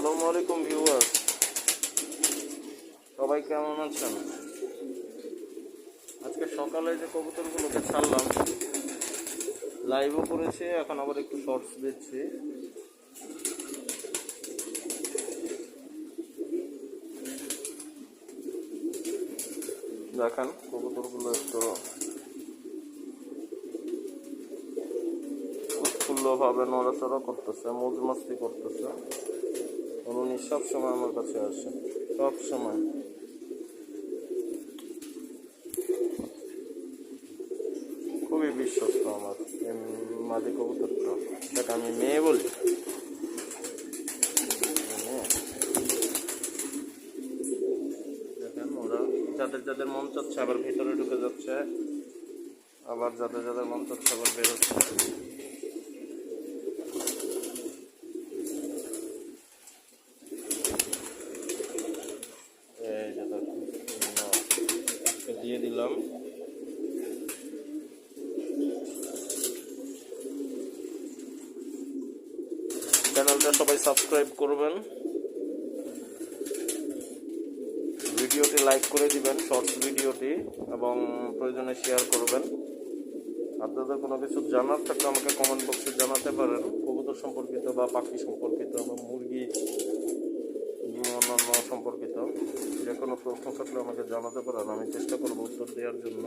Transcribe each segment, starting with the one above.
আসসালামু আলাইকুম ভিউয়ার্স, সবাই কেমন আছেন? আজকে সকালে যে কবুতরগুলোকে ছাড়লাম, লাইভও করেছি, এখন আবার একটু শর্টস দিচ্ছি। দেখেন কবুতরগুলো একটু উৎফুল্লভাবে নড়াচড়া করতেছে, মৌজ মাস্তি করতেছে। উনি সবসময় আমার কাছে আসে, সব সময়। খুবই বিশ্বস্ত আমার মাদি কবুতরটা, সেটা আমি মেয়ে বলি। দেখেন ওরা যাদের যাদের মন চাচ্ছে আবার ভিতরে ঢুকে যাচ্ছে, আবার যাদের যাদের মন চাচ্ছে আবার বেরোচ্ছে। এই যে দেখুন, দিয়ে দিলাম। চ্যানেলটা সবাই সাবস্ক্রাইব করবেন, ভিডিওটি লাইক করে দিবেন, শর্টস ভিডিওটি, এবং প্রয়োজনে শেয়ার করবেন। আপনাদের কোনো কিছু জানার থাকলে আমাকে কমেন্ট বক্সে জানাতে পারেন, কবুতর সম্পর্কিত বা পাখি সম্পর্কিত বা মুরগি অন্যান্য সম্পর্কিত যে কোনো প্রশ্ন থাকলে আমাকে জানাতে পারেন, আমি চেষ্টা করব উত্তর দেওয়ার জন্য।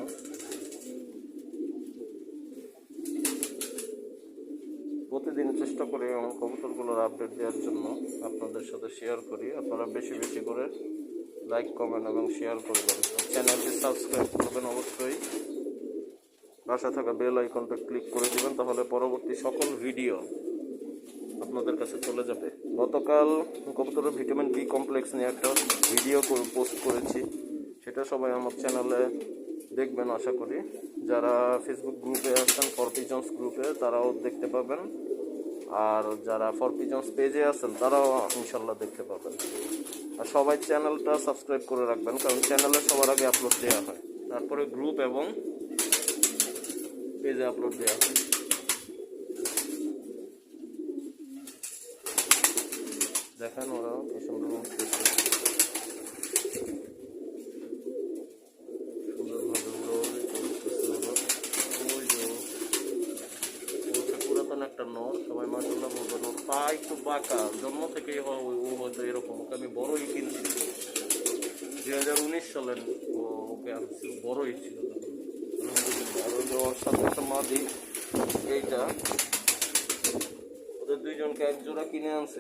প্রতিদিন চেষ্টা করি এবং কবুতরগুলোর আপডেট দেওয়ার জন্য আপনাদের সাথে শেয়ার করি। আপনারা বেশি বেশি করে লাইক, কমেন্ট এবং শেয়ার করবেন। চ্যানেলটি সাবস্ক্রাইব করবেন অবশ্যই, পাশে থাকা বেল আইকনটা ক্লিক করে দিবেন, তাহলে পরবর্তী সকল ভিডিও আপনাদের কাছে চলে যাবে। গতকাল কবুতরের ভিটামিন বি কমপ্লেক্স নিয়ে একটা ভিডিও পোস্ট করেছি, সেটা সবাই আমার চ্যানেলে দেখবেন আশা করি। যারা ফেসবুক গ্রুপে আছেন, ফর পিজন্স গ্রুপে, তারাও দেখতে পাবেন, আর যারা ফর পিজন্স পেজে আছেন তারাও ইনশাল্লাহ দেখতে পাবেন। আর সবাই চ্যানেলটা সাবস্ক্রাইব করে রাখবেন, কারণ চ্যানেলে সবার আগে আপলোড দেওয়া হয়, তারপরে গ্রুপ এবং পেজে আপলোড দেওয়া হয়। দেখেন ওরা কি সুন্দর পুরাতন একটা নর, সবাই মাশাআল্লাহ বলবেন। ওর পা একটু বাঁকা, জন্ম থেকেই ও হয়তো এরকম। ওকে আমি বড়ই কিনছি 2019 সালে, ওকে আনছি, বড়ই ছিল তখন। আর ওই যে ওর সাথে একটা মাদি, এইটা ওদের দুইজনকে এক জোড়া কিনে আনছে।